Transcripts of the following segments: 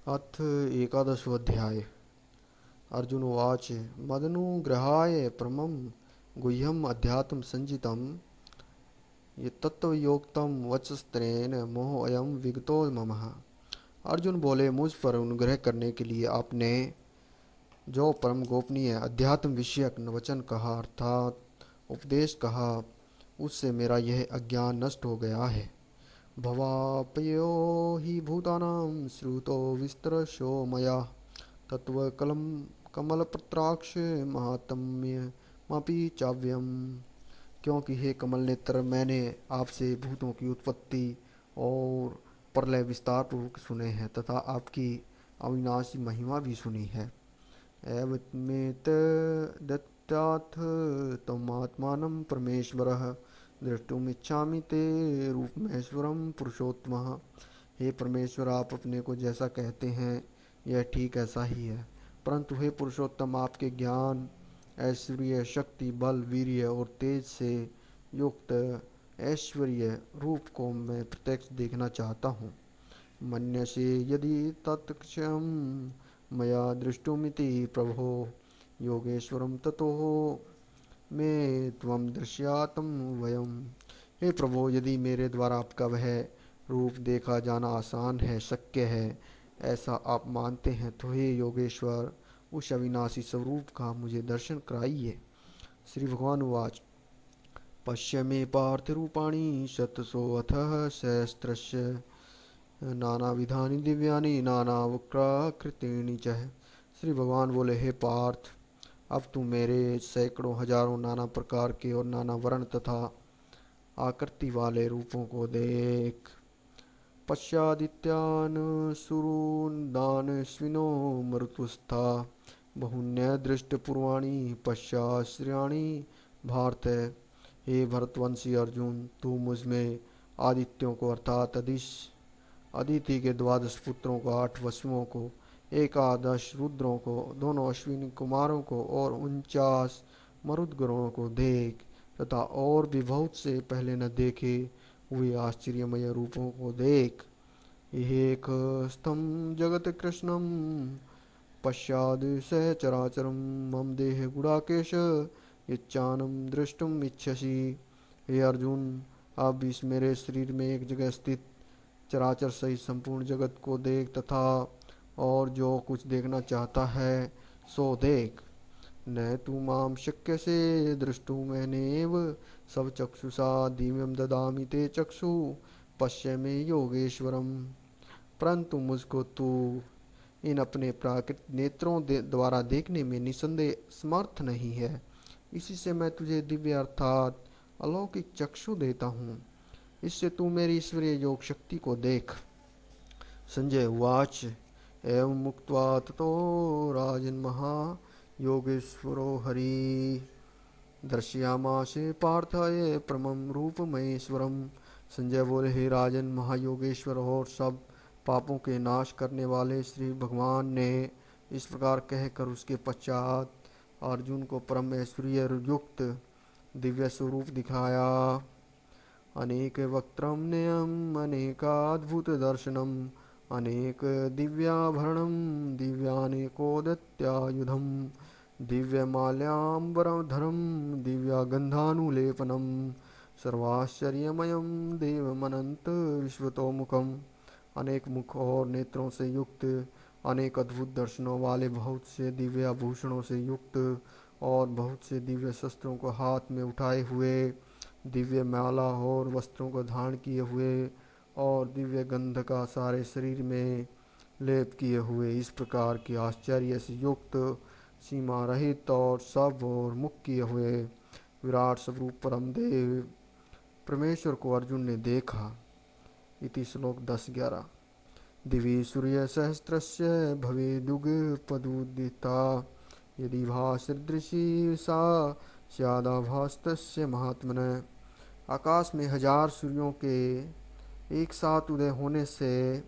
अथ एकादशोऽध्याय। अर्जुन उवाच मदनुग्रहाय परमं गुह्यम् अध्यात्म संजितं ये तत्वयोक्तं वचस्त्रेण मोहोऽयं विगतो मम। अर्जुन बोले, मुझ पर अनुग्रह करने के लिए आपने जो परम गोपनीय अध्यात्म विषयक वचन कहा अर्थात उपदेश कहा, उससे मेरा यह अज्ञान नष्ट हो गया है। भवाप्यो हि भूतानां श्रुतो विस्तरशो मया तत्त्वकलं कमलपत्राक्ष माहात्म्यमपि चाव्यम। क्योंकि हे कमल नेत्र, मैंने आपसे भूतों की उत्पत्ति और प्रलय विस्तार पूर्वक सुने हैं तथा आपकी अविनाशी महिमा भी सुनी है। एवमेत दत्ताथ तमात्मानं परमेश्वरः द्रष्टुमिच्छामि ते रूपमेश्वरं पुरुषोत्तमः। हे परमेश्वर, आप अपने को जैसा कहते हैं यह ठीक ऐसा ही है, परंतु हे पुरुषोत्तम, आपके ज्ञान, ऐश्वर्य, शक्ति, बल, वीर्य और तेज से युक्त ऐश्वर्य रूप को मैं प्रत्यक्ष देखना चाहता हूँ। मन्यसे यदि तत्क्षयं मया दृष्टुमिति प्रभो योगेश्वरं ततो मे त्वं दृश्यातं वयम्। हे प्रभो, यदि मेरे द्वारा आपका वह रूप देखा जाना आसान है, शक्य है, ऐसा आप मानते हैं, तो हे योगेश्वर, उस अविनाशी स्वरूप का मुझे दर्शन कराइए। श्री भगवान उवाच पश्य मे पार्थ रूपाणि शतशोऽथः सहस्रस्य नानाविधानि दिव्यानि नानावक्राकृतीनि च। श्री भगवान बोले, हे पार्थ, अब तू मेरे सैकड़ों हजारों नाना प्रकार के और नाना वर्ण तथा आकृति वाले रूपों को देख। पश्यादित्यान् सुरून्दानश्विनो मरुतुस्था बहुन्यदृष्टपूर्वाणि पश्याश्रयाणि भारत। हे भरतवंशी अर्जुन, तू मुझमें आदित्यों को अर्थात अदिति के 12 पुत्रों को, 8 वसुओं को, एकादश रुद्रों को, दोनों अश्विनी कुमारों को और 49 मरुदगणों को देख तथा और भी बहुत से पहले न देखे हुए आश्चर्यमय रूपों को देख। एक स्तम जगत कृष्णम पश्चाद सहचराचरम मम देह गुड़ाकेश इच्छानम दृष्टुम इच्छसि। हे अर्जुन, अब इस मेरे शरीर में एक जगह स्थित चराचर सहित संपूर्ण जगत को देख तथा और जो कुछ देखना चाहता है सो देख। न तू माम शक्य से द्रष्टुमेनेव सब चक्षुषा दिव्यम ददामि ते चक्षु पश्य में योगेश्वरम। परंतु मुझको तू इन अपने प्राकृत नेत्रों द्वारा देखने में निसंदेह समर्थ नहीं है, इसी से मैं तुझे दिव्य अर्थात अलौकिक चक्षु देता हूँ। इससे तू मेरी ईश्वरीय योग शक्ति को देख। संजय उवाच एवं मुक्त्वा ततो राजन्महा योगेश्वरो हरि दर्शयामासे पार्थाय परमं रूपमहेश्वरम। संजय बोले, हे राजन, महायोगेश्वर और सब पापों के नाश करने वाले श्री भगवान ने इस प्रकार कहकर उसके पश्चात अर्जुन को परम ऐश्वर्य युक्त दिव्य स्वरूप दिखाया। अनेक वक्त्रम नयम अनेकाद्भुत दर्शनम अनेक दिव्याभरणम दिव्यानेकोदत्यायुधम दिव्यमाल्याम्बरधरम दिव्यागंधानुलेपनम सर्वाश्चर्यमयम देवमनंत विश्वतोमुखम। अनेक मुख और नेत्रों से युक्त, अनेक अद्भुत दर्शनों वाले, बहुत से दिव्य आभूषणों से युक्त और बहुत से दिव्य शस्त्रों को हाथ में उठाए हुए, दिव्य माला और वस्त्रों को धारण किए हुए और दिव्य गंध का सारे शरीर में लेप किए हुए, इस प्रकार की आश्चर्य से युक्त, सीमा रहित और सब और मुख किए हुए विराट स्वरूप परम देव परमेश्वर को अर्जुन ने देखा। इति श्लोक 10-11। दिवि सूर्य सहस्रस्य भवेदुगपदुदिता यदि भासदृशी सा स्यादाभास्तस्य महात्मने। आकाश में 1000 सूर्यों के एक साथ उदय होने से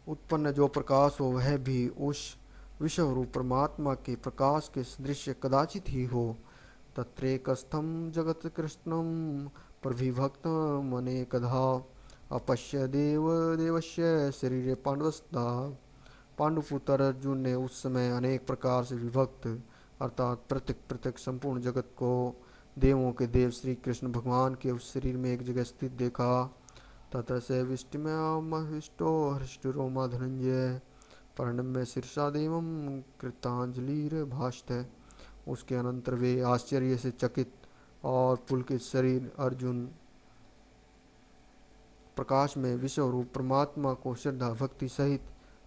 उत्पन्न जो प्रकाश हो वह भी उस विश्व रूप परमात्मा के प्रकाश के सदृश कदाचित ही हो। तत्रेकस्थम जगत कृष्णम प्रभिभक्तमनेकधा अपश्य देव देवस्य शरीरे पांडवस्ता। पांडुपुत्र अर्जुन ने उस समय अनेक प्रकार से विभक्त अर्थात पृथक पृथक संपूर्ण जगत को देवों के देव श्री कृष्ण भगवान के उस शरीर में एक जगह स्थित देखा। ततः से विष्टो हृष्टरोमा धनंजय प्रणम्य शीर्षा देवम कृतांजलि भाषते। उसके अनंतर वे आश्चर्य से चकित और पुलकित शरीर अर्जुन प्रकाश में विश्व रूप परमात्मा को श्रद्धा भक्ति सहित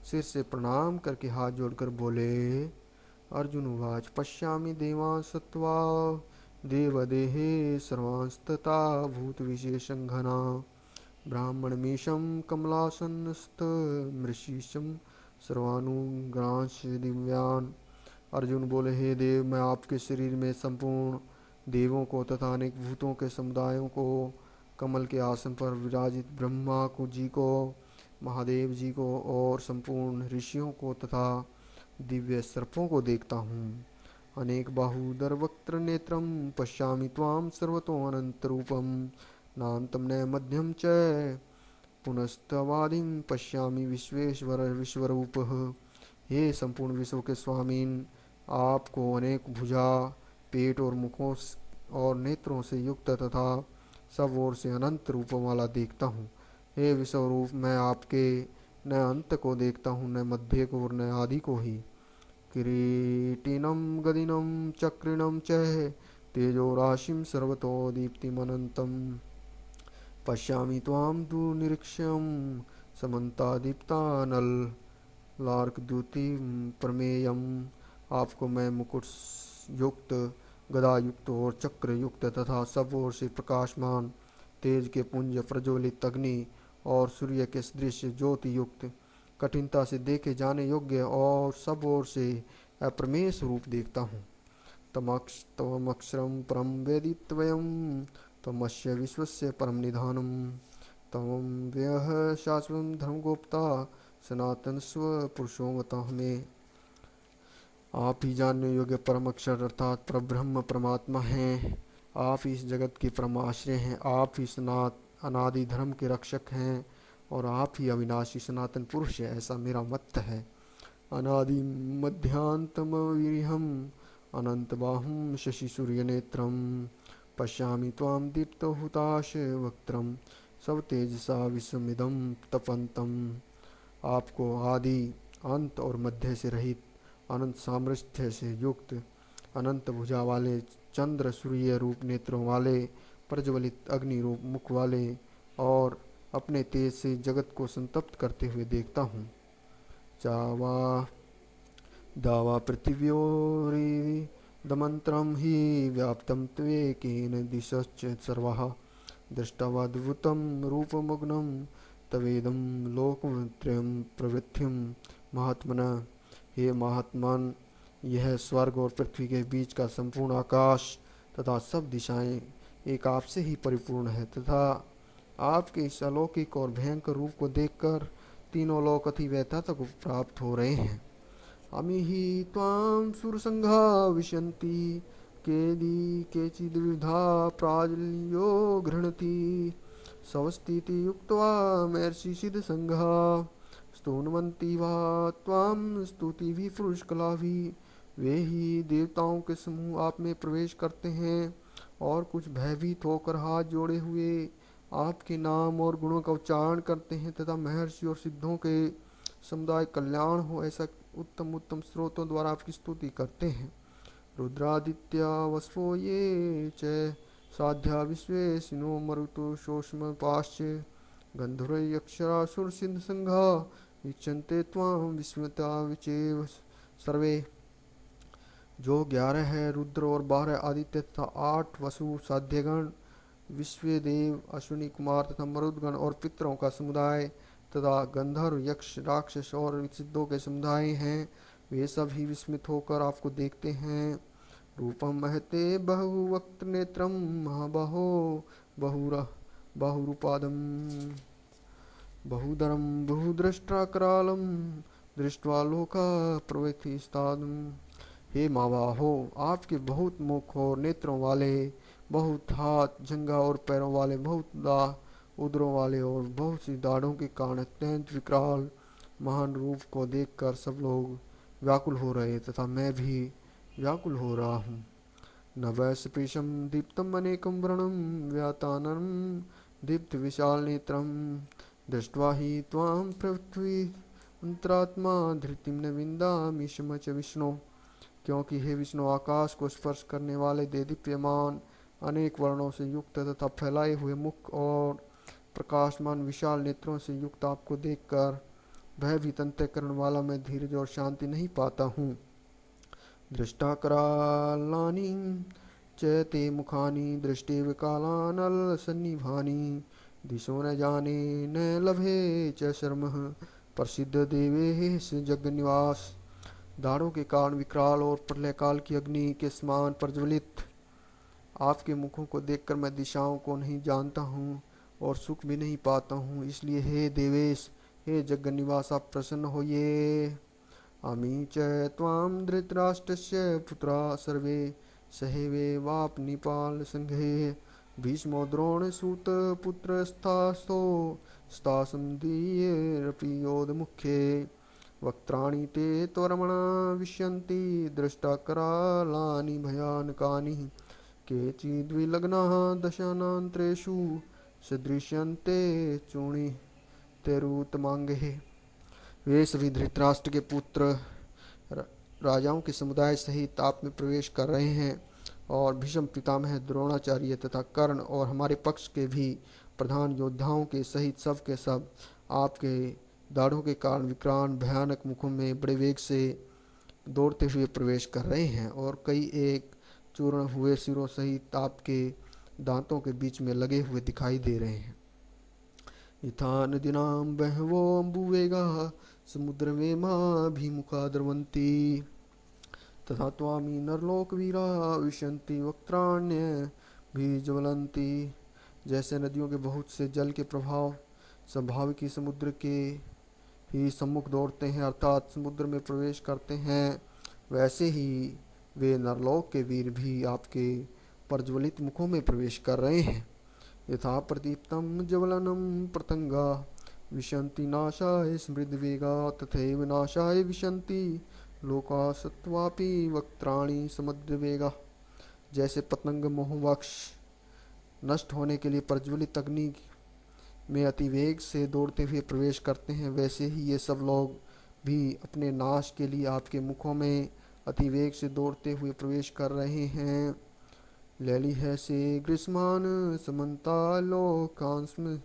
सिर से प्रणाम करके हाथ जोड़कर बोले। अर्जुन उवाच पश्यामि देवान् सत्त्वा देवदेहे सर्वांस्तथा भूतविशेषघना ब्राह्मणमीशं कमलासनस्थमृषीशं सर्वानुग्रांश दिव्यान्। अर्जुन बोले, हे देव, मैं आपके शरीर में संपूर्ण देवों को तथा अनेक भूतों के समुदायों को, कमल के आसन पर विराजित ब्रह्मा को जी को, महादेव जी को और संपूर्ण ऋषियों को तथा दिव्य सर्पों को देखता हूँ। अनेक बाहुदर वक्त्र नेत्रम पश्यामि त्वाम सर्वतो अनंत रूपम नान्तम न मध्यम च पुनस्तवादिम पश्यामि विश्वेश्वर विश्वरूप। हे संपूर्ण विश्व के स्वामीन, आपको अनेक भुजा, पेट और मुखों और नेत्रों से युक्त तथा सब ओर से अनंत रूपों वाला देखता हूँ। हे विश्वरूप, मैं आपके न अंत को देखता हूँ, न मध्य को और न आदि को ही। किरीटिनं गदिनं चक्रिणं च तेजो राशिं सर्वतो दीप्तिमनन्तं पश्यामि त्वां दुर्निरीक्ष्यं समन्तादीप्तानलार्कद्युतिं प्रमेयम्। आपको मैं मुकुट युक्त, गदा युक्त और चक्र युक्त तथा सब ओर से प्रकाशमान तेज के पुंज, प्रज्वलित अग्नि और सूर्य के सदृश ज्योति युक्त, कठिनता से देखे जाने योग्य और सब ओर से अप्रमेय स्वरूप देखता हूँ। तमक्षरम परम वेदित्वयम् तमस्य विश्वस्य परम निधानम तमं व्यः शाश्वतं धर्मगोप्ता सनातन स्व पुरुषोमता हमें। आप ही जानने योग्य परम अक्षर अर्थात परब्रह्म परमात्मा हैं। आप ही इस जगत के परम आश्रय हैं। आप ही अनादि धर्म के रक्षक हैं और आप ही अविनाशी सनातन पुरुष है, ऐसा मेरा मत है। अनादि मध्यांतमवीर्यम् अनंत बाहुं शशि सूर्य नेत्रम पश्यामि त्वां दीप्तो हुताश वक्त्रम सब तेजसा विश्वमिदं तपन्तम। आपको आदि अंत और मध्य से रहित, अनंत सामर्थ्य से युक्त, अनंत भुजा वाले, चंद्र सूर्य रूप नेत्रों वाले, प्रज्वलित अग्नि रूप मुख वाले और अपने तेज से जगत को संतप्त करते हुए देखता हूँ। चावा दावा पृथिव्योरिदमन्त्रं हि व्याप्तं त्वेकेन दिशश्च सर्वाः दृष्टवाद्भुतं रूपमग्नं तवेदं लोकत्रयं प्रवृत्तिं महात्मनः। हे महात्मन, यह स्वर्ग और पृथ्वी के बीच का संपूर्ण आकाश तथा सब दिशाएं एक आपसे ही परिपूर्ण है तथा आपके इस अलौकिक और भयंकर रूप को देखकर तीनों लोक अति व्यथता को प्राप्त हो रहे हैं। अमी ही त्वां सुरसंघा विशन्ति केदि केचिद्विधा प्राज्ञयो गृह्णति स्वस्तीति युक्त्वा महर्षि सिद्धसंघा स्तुन्वन्ति वा त्वां स्तुतिभिः पुष्कलाभिः। वे ही देवताओं के समूह आप में प्रवेश करते हैं और कुछ भयभीत होकर हाथ जोड़े हुए आपके नाम और गुणों का उच्चारण करते हैं तथा महर्षि और सिद्धों के समुदाय कल्याण हो ऐसा उत्तम उत्तम स्रोतों द्वारा आपकी स्तुति करते हैं। रुद्रादित्या वस्वो ये च साध्या विश्वेशिनो मरुतो शोष्म पाश्च गंधर्वयक्षरासुर सिंध संघा वीक्षन्ते त्वां विस्मता विचेव सर्वे। जो 11 है रुद्र और 12 आदित्य तथा 8 वसु साध्यगण, विश्वदेव, अश्विनी कुमार तथा मरुदगण और पितरों का समुदाय तथा गंधर्व, यक्ष, राक्षस और सिद्धों के समुदाय हैं, वे सब ही विस्मित होकर आपको देखते हैं। रूपम महते बहुवक्त्र नेत्रम महाबाहो बहुरूपादम बहुधरम बहुद्रष्टा करालम दृष्ट्वा लोका प्रवृत्तिस्तादम। हे महाबाहो, आपके बहुत मुख और नेत्रों वाले, बहुत हाथ, जंघा और पैरों वाले बहुत उदरों वाले और बहुत सी दाढ़ों के कारण अत्यंत विकराल महान रूप को देखकर सब लोग व्याकुल हो रहे तथा मैं भी व्याकुल हो रहा हूँ। नभस्पृशं दीप्तम् अनेकं व्रणं व्याताननं दीप्तविशालनेत्रं दृष्ट्वा हि त्वां पृथ्वी अंतरात्मा धृतिं न विन्दामि स्म च विष्णो। क्योंकि हे विष्णु, आकाश को स्पर्श करने वाले देदीप्यमान अनेक वर्णों से युक्त तथा फैलाए हुए मुख और प्रकाशमान विशाल नेत्रों से युक्त आपको देखकर भयभीत अंतःकरण वाला मैं धीरज और शांति नहीं पाता हूँ। दृष्टाकरालानि च ते मुखानि दृष्टे विकालानलसन्निभानि दिशो न जाने न लभे च शर्मः प्रसिद्ध देवेश जगन्निवास। दाढ़ों के कारण विकराल और प्रलय काल की अग्नि के समान प्रज्वलित आपके मुखों को देखकर मैं दिशाओं को नहीं जानता हूँ और सुख भी नहीं पाता हूँ। इसलिए हे देवेश, हे जगन्निवास, आप प्रसन्न होइए। अमी च त्वां धृतराष्ट्रस्य पुत्रा सर्वे सहैवे वापनिपाल संघे भीष्मो द्रोणसूतपुत्रस्तास्थो स्तासं दीयेरपि योधमुख्ये वक्त्राणि ते त्वरमणा विश्यन्ति दृष्टा करालानि भयानकानि केचिद्विलग्नाः दशानान्तरेषु सदृश्यन्ते चूणितैरुत्तमाङ्गैः। वे सभी धृतराष्ट्र के पुत्र राजाओं के समुदाय सहित आप में प्रवेश कर रहे हैं और भीष्म पितामह द्रोणाचार्य तथा कर्ण और हमारे पक्ष के भी प्रधान योद्धाओं के सहित सब के सब आपके दाढ़ों के कारण विकराल भयानक मुखों में बड़े वेग से दौड़ते हुए प्रवेश कर रहे हैं और कई एक चूर्ण हुए सिरों सहित आपके दांतों के बीच में लगे हुए दिखाई दे रहे हैं। यथा नदीनां बहवो अम्बुवेगाः समुद्रमेमाभिमुखा द्रवन्ति तथा त्वामी नरलोकवीराः विशन्ति वक्त्राण्यभिज्वलन्ति। जैसे नदियों के बहुत से जल के प्रभाव स्वाभाविक समुद्र के ही सम्मुख दौड़ते हैं अर्थात समुद्र में प्रवेश करते हैं, वैसे ही वे नरलोक के वीर भी आपके प्रज्वलित मुखों में प्रवेश कर रहे हैं। यथा प्रदीप्तं ज्वलनं पतंगा विशन्ति नाशाय स्मृद्वेगा तथैव नाशाय विशन्ति लोका सत्वापि वक्त्राणि समुद्रवेगा। जैसे पतंग मोहवश नष्ट होने के लिए प्रज्वलित अग्नि में अतिवेग से दौड़ते हुए प्रवेश करते हैं, वैसे ही ये सब लोग भी अपने नाश के लिए आपके मुखों में अतिवेग से दौड़ते हुए प्रवेश कर रहे हैं। लैलिह से ग्रीष्मान समन्तालोकांस्म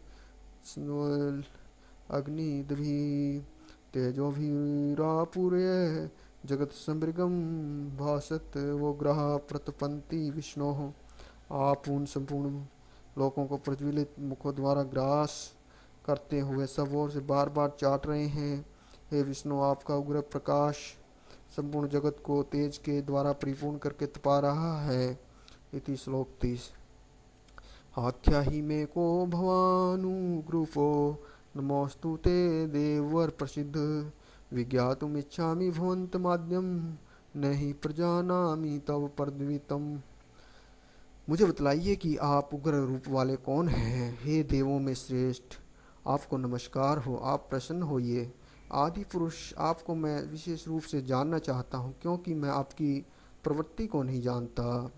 अग्निदभि तेजोभिरापूर्य जगत समृगम भासत वो ग्रह प्रतपंती विष्णु। आप उन संपूर्ण लोगों को प्रज्वलित मुखों द्वारा ग्रास करते हुए सब ओर से बार बार चाट रहे हैं। हे विष्णु, आपका उग्र प्रकाश संपूर्ण जगत को तेज के द्वारा परिपूर्ण करके तपा रहा है। इति श्लोक 30। आख्या ही मे को भवानुग्रूपो नमोस्तु ते देववर प्रसिद्ध विज्ञातुमिच्छामि भवन्तमाद्यं न हि प्रजानामि तव पदवीतम। मुझे बतलाइए कि आप उग्र रूप वाले कौन हैं। हे देवों में श्रेष्ठ, आपको नमस्कार हो, आप प्रसन्न होइए। आदि पुरुष, आपको मैं विशेष रूप से जानना चाहता हूँ क्योंकि मैं आपकी प्रवृत्ति को नहीं जानता।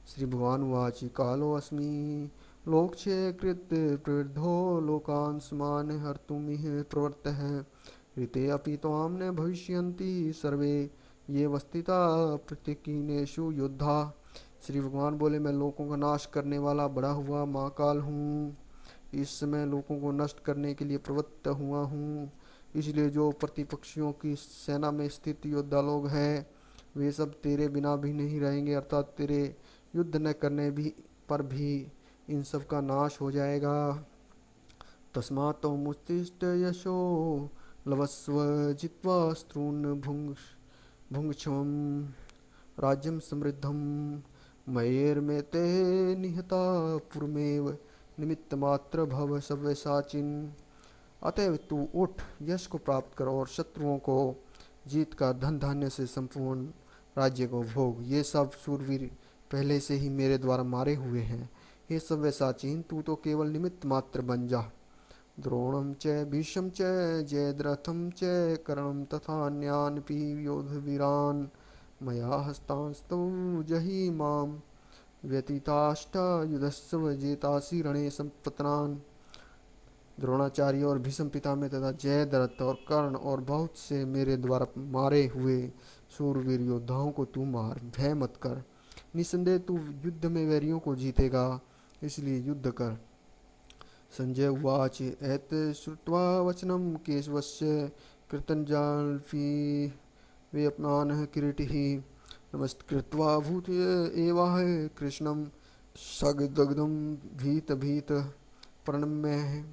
श्री भगवान उवाच कालो अस्मि लोकक्षय कृत प्रवृद्धो लोकान् समान हर्तुमिह प्रवृत्तः ऋते अपि त्वां न भविष्यन्ति सर्वे ये वस्थिता प्रतिकीनेषु योद्धा। श्री भगवान बोले, मैं लोगों का नाश करने वाला बड़ा हुआ महाकाल हूँ। इस समय लोगों को नष्ट करने के लिए प्रवृत्त हुआ हूँ। इसलिए जो प्रतिपक्षियों की सेना में स्थित योद्धा लोग हैं वे सब तेरे बिना भी नहीं रहेंगे, अर्थात तेरे युद्ध न करने भी पर भी इन सब का नाश हो जाएगा। तस्मात् मुत्तिष्ठ यशो लभस्व जित्वा स्त्रून् भुङ्क्षवं राज्यं समृद्धं मयेर्मेते निहता पुरमेव निमित्तमात्र भव सव्यसाचिन्। अतएव तू उठ, यश को प्राप्त कर और शत्रुओं को जीत कर धन धान्य से संपूर्ण राज्य को भोग। ये सब शूरवीर पहले से ही मेरे द्वारा मारे हुए हैं। हे सव्यसाचीन, तू तो केवल निमित्त मात्र बन जा। द्रोणम च भीष्म च जयद्रथम च कर्णम तथा अन्यानपि योधवीरान् मया हस्तांस्तौ जहि माम व्यतीताष्टायुधस्व जेतासि रणे संपतनान्। द्रोणाचार्य और भीष्म पितामह तथा जयद्रथ और कर्ण और बहुत से मेरे द्वारा मारे हुए शूरवीर योद्धाओं को तू मार, भय मत कर। निसंदेह तू युद्ध में वैरियों को जीतेगा, इसलिए युद्ध कर। संजय उवाच एतश्रुत्वा वचनं केशवस्य कृतञ्जलिर्विवेपमानः किरीटिः नमस्कृत्वा भूतये एवाह कृष्णं सगदग्धं भीत प्रणम्य।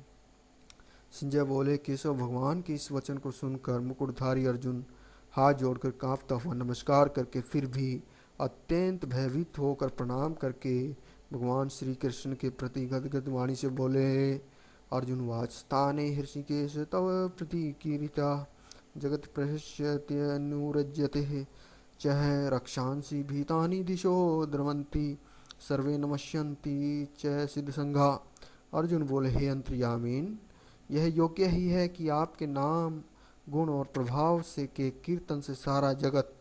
संजय बोले, केशव, भगवान के इस वचन को सुनकर मुकुटधारी अर्जुन हाथ जोड़कर कांपता हुआ नमस्कार करके फिर भी अत्यंत भयभीत होकर प्रणाम करके भगवान श्री कृष्ण के प्रति गदगद वाणी से बोले। अर्जुन वाच स्थाने हृषिकेश तव प्रतिकीर्तिता जगत प्रहस्यत्यनुरज्यते चह रक्षांसि भीतानि दिशो द्रवन्ति सर्वे नमस्यन्ति च सिद्धसंघा। अर्जुन बोले, हे अंतर्यामीन, यह योग्य ही है कि आपके नाम गुण और प्रभाव से के कीर्तन से सारा जगत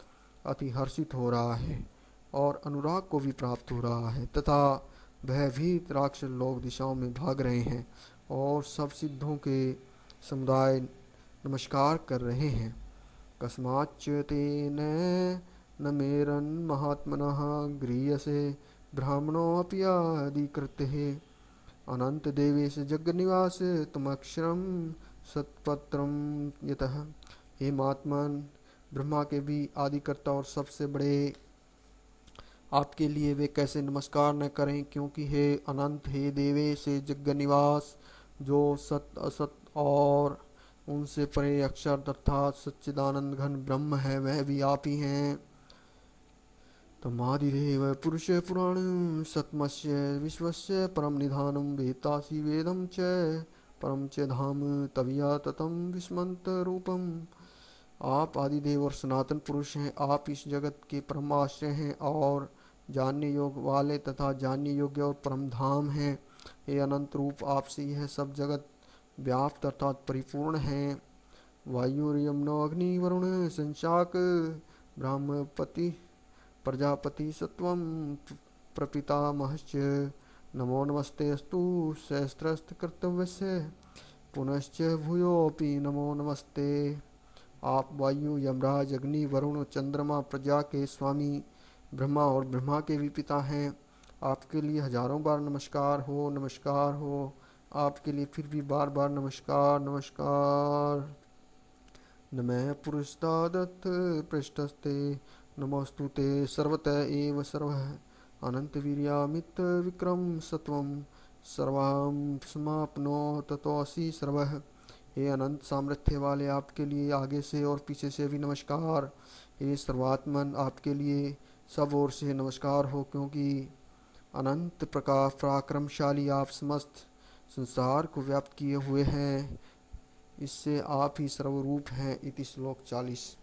अति हर्षित हो रहा है और अनुराग को भी प्राप्त हो रहा है तथा भयभीत राक्षस लोग दिशाओं में भाग रहे हैं और सब सिद्धों के समुदाय नमस्कार कर रहे हैं। कस्माच्च तेन न मेरन महात्मनः गृह्यसे ब्राह्मणोऽपि आदिकृत्यः अनंत देवेश जगन्निवास तुमक्षरम सत्पत्रम यतः। हे महात्मन, ब्रह्मा के भी आदिकर्ता और सबसे बड़े आपके लिए वे कैसे नमस्कार न करें, क्योंकि हे अनंत, हे देवेश, हे जगन्निवास, जो सत असत और उनसे परे अक्षर अर्थात सच्चिदानंद घन ब्रह्म है, वह भी आप ही हैं। तमादिदेव पुरुष पुराण सत्मस्य विश्वस्य परम निधानम वेत्तासि वेदम च परम च धाम तविया ततम विस्मंत रूपम। आप आदिदेव और सनातन पुरुष हैं, आप इस जगत के परम आश्रय हैं और जानने योग वाले तथा जानने योग्य और परम धाम हैं। हे अनंत रूप, आपसे यह सब जगत व्याप्त अर्थात परिपूर्ण है। वायुर्यमनो अग्नि वरुण संशाक ब्रह्मपति प्रजापति सत्वं प्रपितामहश्च नमो नमस्ते अस्तु सहस्रस्थ कर्तव्यस्य पुनश्च भूयोऽपि नमो नमस्ते। आप वायु, यमराज, अग्नि, वरुण, चंद्रमा, प्रजा के स्वामी ब्रह्मा और ब्रह्मा के भी पिता हैं। आपके लिए हजारों बार नमस्कार हो, नमस्कार हो। आपके लिए फिर भी बार बार नमस्कार, नमस्कार। नमः पुरुषादत्त पृष्ठस्ते नमोस्तुते सर्वत एव सर्वः अनंत वीर्यामित विक्रम सत्वम सर्वां समाप्नो ततोऽसि सर्वः। हे अनंत सामर्थ्य वाले, आपके लिए आगे से और पीछे से भी नमस्कार। हे सर्वात्मन, आपके लिए सब ओर से नमस्कार हो, क्योंकि अनंत प्रकार पराक्रमशाली आप समस्त संसार को व्याप्त किए हुए हैं, इससे आप ही सर्वरूप हैं। इति श्लोक 40।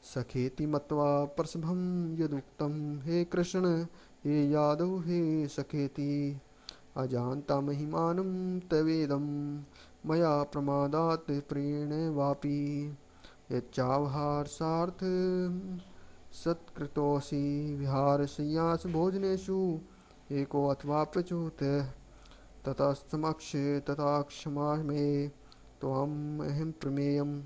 सखेति मत्वा प्रसभं यदुक्तं हे कृष्ण हे यादव हे सखेति अजानता महिमानं तवेदं मया प्रमादात् प्रेणेवापि यच्चावहारसार्थ सत्कृतोऽसि विहारशय्यास भोजनेषु एको अथवा प्रच्युत ततस्तमक्षे तथा क्षमा मे त्वम् अहं प्रमेयम्।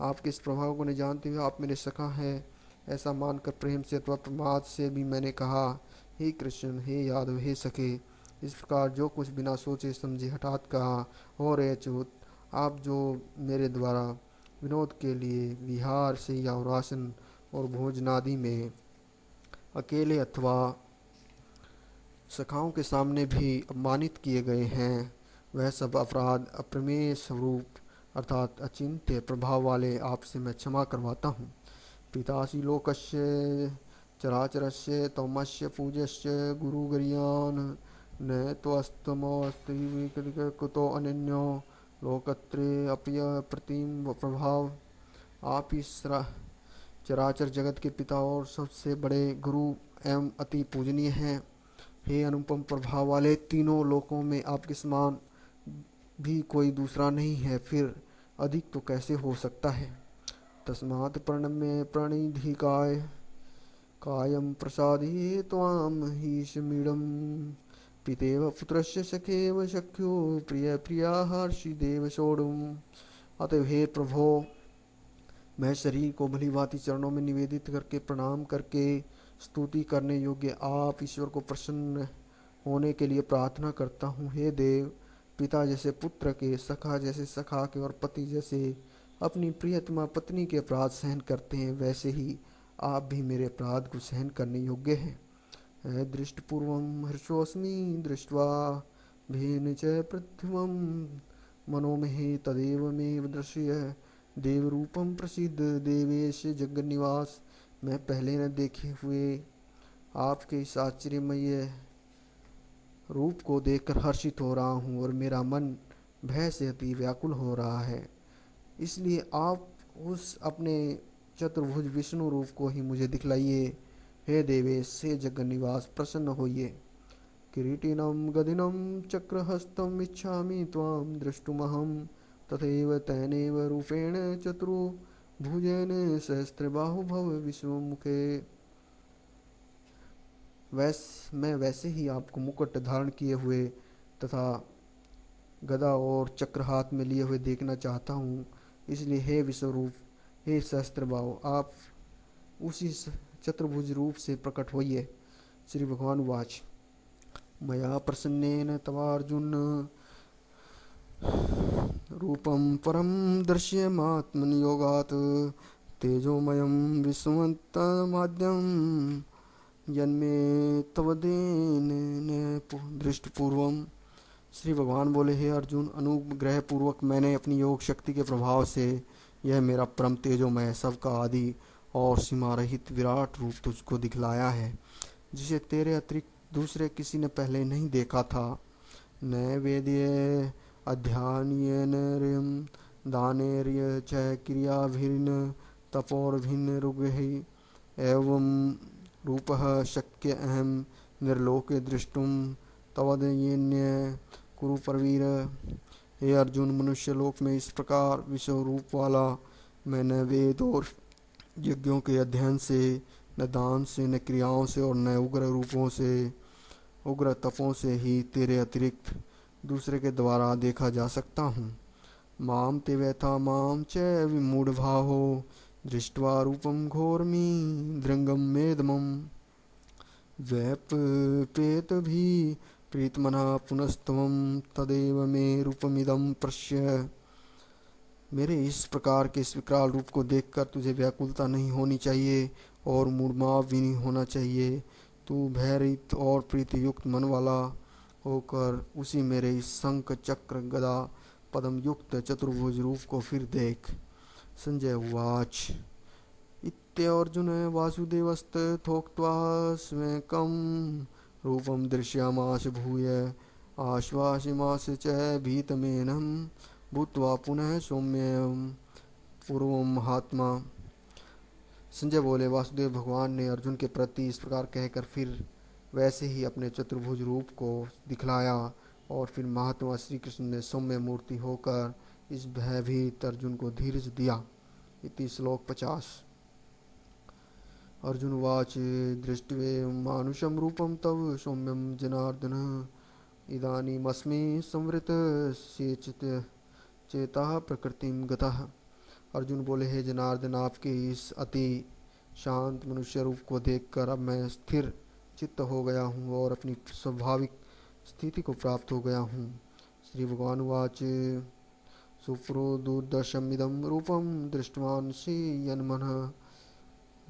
आपके इस प्रभाव को नहीं जानते हुए आप मेरे सखा हैं, ऐसा मानकर प्रेम से अथवा प्रमाद से भी मैंने कहा, हे कृष्ण हे यादव हे सखे। इस प्रकार जो कुछ बिना सोचे समझे हठात कहा, और अच्युत, आप जो मेरे द्वारा विनोद के लिए विहार से या आसन और भोजनादि में अकेले अथवा सखाओं के सामने भी अपमानित किए गए हैं, वह सब अपराध अप्रमेय स्वरूप अर्थात अचिंत्य प्रभाव वाले आपसे मैं क्षमा करवाता हूँ। पितासि लोकस्य चराचरस्य तमस्य पूज्यस्य गुरुगरीयान् न त्वस्तमस्ति कुतो अनन्यो लोकत्रे अपय प्रतिम प्रभाव। आप इस चराचर जगत के पिता और सबसे बड़े गुरु एवं अति पूजनीय हैं। हे अनुपम प्रभाव वाले, तीनों लोकों में आपके समान भी कोई दूसरा नहीं है, फिर अधिक तो कैसे हो सकता है। तस्मात् प्रणम्य प्रणिधिकाय कायं प्रसादे त्वां हीशमीडं पितेव पुत्रस्य सखेव सख्यो प्रिय प्रिया हर्षिदेव सोढुम्। अतएव हे प्रभो, मैं शरीर को भली भांति चरणों में निवेदित करके प्रणाम करके स्तुति करने योग्य आप ईश्वर को प्रसन्न होने के लिए प्रार्थना करता हूँ। हे देव, पिता जैसे पुत्र के, सखा जैसे सखा के और पति जैसे अपनी प्रियतमा पत्नी के अपराध सहन करते हैं, वैसे ही आप भी मेरे अपराध को सहन करने योग्य हैं। दृष्टपूर्वं हर्षोऽस्मि दृष्ट्वा भेन च पृथ्वं मनोमहे तदेव मे दृश्य देवरूपम प्रसिद्ध देवेश जगन्निवास। मैं पहले न देखे हुए आपके इस आश्चर्यमय रूप को देखकर हर्षित हो रहा हूँ और मेरा मन भय से अति व्याकुल हो रहा है। इसलिए आप उस अपने चतुर्भुज विष्णु रूप को ही मुझे दिखलाइए। हे देवेश, हे जगन्निवास, प्रसन्न होइए। किरीटिनं गदिनं चक्रहस्तम् इच्छामि त्वां द्रष्टुमहं तथैव तेनैव रूपेण चतुर्भुजेन सहस्रबाहु भव विश्वमुखे। मैं वैसे ही आपको मुकुट धारण किए हुए तथा गदा और चक्र हाथ में लिए हुए देखना चाहता हूँ। इसलिए हे विश्वरूप, हे सहस्त्रबाहु, आप उसी चतुर्भुज रूप से प्रकट होइए। श्री भगवान वाच मया प्रसन्नेन तवार्जुन रूपं परम दृश्यमात्मनियोगात् तेजोमयं विश्वन्तमाद्यं यन्मे तवदेन दृष्टपूर्वम। श्री भगवान बोले, हे अर्जुन, अनुग्रह पूर्वक मैंने अपनी योग शक्ति के प्रभाव से यह मेरा परम तेजोमय, सबका आदि और सीमा रहित विराट रूप तुझको दिखलाया है, जिसे तेरे अतिरिक्त दूसरे किसी ने पहले नहीं देखा था। न वेद्य अध्यायन दानेर्य च क्रियाभिर्न तपोर्भिन्न ऋग्भिः एवं रूपः शक्य अहम निर्लोके दृष्टुम तवदयन्य कुरु परवीर। हे अर्जुन, मनुष्य लोक में इस प्रकार विश्व रूप वाला मैं न वेद और यज्ञों के अध्ययन से, न दान से, न क्रियाओं से और न उग्र रूपों से, उग्र तपों से ही तेरे अतिरिक्त दूसरे के द्वारा देखा जा सकता हूँ। माम ते व्यथा माम च विमूढ़भावो दृष्ट्वा रूपम घोरमी दृंगम मेदमम व्यपेत भी प्रीतमना पुनस्तवम तदेव मे रूपमिदं पश्य। मेरे इस प्रकार के इस विकराल रूप को देखकर तुझे व्याकुलता नहीं होनी चाहिए और मूढ़भाव भी नहीं होना चाहिए। तू भयरहित और प्रीति युक्त मन वाला होकर उसी मेरे इस शंख चक्र गदा पद्म युक्त चतुर्भुज रूप को फिर देख। संजय उवाच इत्यर्जुन वासुदेवस्तथोक्त्वा स्वकं रूपं दृश्यामास भूय आश्वासमास च भीतमेनं भूत्वा पुनः सौम्यं पूर्वं महात्मा। संजय बोले, वासुदेव भगवान ने अर्जुन के प्रति इस प्रकार कहकर फिर वैसे ही अपने चतुर्भुज रूप को दिखलाया और फिर महात्मा श्री कृष्ण ने सौम्य मूर्ति होकर इस भयभीत अर्जुन को धीरज दिया। इति श्लोक 50। अर्जुन उवाच दृष्ट्वे मानुषं रूपं तव सौम्यं जनार्दन इदानीमस्मि संवृत चेता प्रकृतिं गतः। अर्जुन बोले, हे जनार्दन, आपके इस अति शांत मनुष्य रूप को देखकर अब मैं स्थिर चित्त हो गया हूँ और अपनी स्वाभाविक स्थिति को प्राप्त हो गया हूँ। श्री भगवान उवाच सुपुरोदुर्दशमिदं रूपं दृष्टवान् श्रीयन्मनः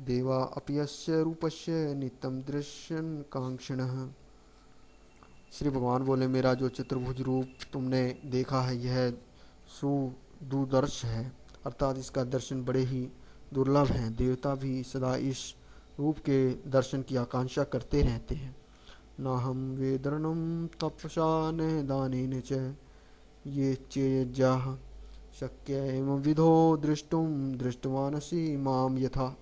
देवा अपयस्य रूपस्य नित्यं दृश्यन् कांक्षिणः। श्री भगवान बोले, मेरा जो चतुर्भुज रूप तुमने देखा है यह सुदुर्दर्श है, अर्थात इसका दर्शन बड़े ही दुर्लभ है। देवता भी सदा इस रूप के दर्शन की आकांक्षा करते रहते हैं। नाहं वेदर्णं तपसा न दानेन च ये चेज्जाः शक्य एवं विधो दृष्टुम दृष्टवानसि माम यथा।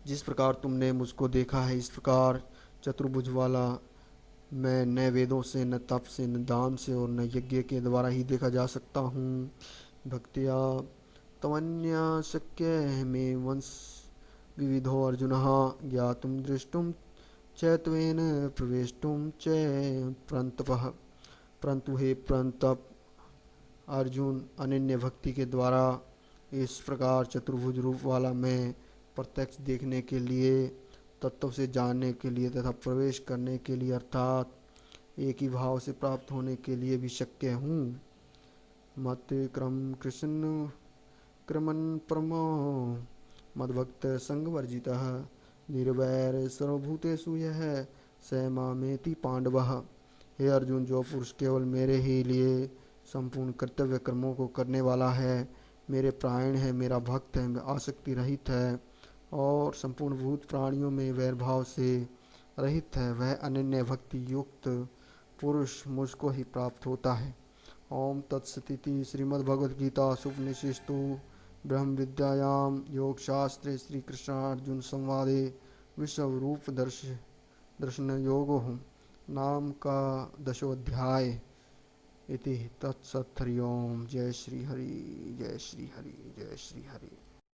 जिस प्रकार तुमने मुझको देखा है इस प्रकार चतुर्भुज वाला मैं न वेदों से, न तप से, न दान से और न यज्ञ के द्वारा ही देखा जा सकता हूँ। भक्तिया तमन्या शक्य मे वंश विविधो अर्जुनः ज्ञातुं द्रष्टुं च त्वेन प्रवेष्टुं च परन्तपः। परंतु हे परंतप अर्जुन, अनन्य भक्ति के द्वारा इस प्रकार चतुर्भुज रूप वाला मैं प्रत्यक्ष देखने के लिए, तत्व से जानने के लिए तथा प्रवेश करने के लिए अर्थात एक ही भाव से प्राप्त होने के लिए भी शक्य हूँ। मत क्रम कृष्ण क्रमन परमो मद्भक्त संग वर्जितः निर्वैर सर्वभूतेषु यः स मामेति पांडवः। हे अर्जुन, जो पुरुष केवल मेरे ही लिए संपूर्ण कर्तव्य कर्मों को करने वाला है, मेरे प्राण है, मेरा भक्त है, आसक्ति रहित है और संपूर्ण भूत प्राणियों में वैर भाव से रहित है, वह अनन्य भक्ति युक्त पुरुष मुझको ही प्राप्त होता है। ओम तत्सदिति श्रीमद्भगवद्गीता उपनिषदु ब्रह्म विद्यायां योग शास्त्रे श्री कृष्णार्जुन संवादे विश्व रूप दर्शन योगो नाम का दशोध्याय इति तत्सत्। हरि ओम। जय श्री हरि, जय श्री हरि, जय श्री हरि।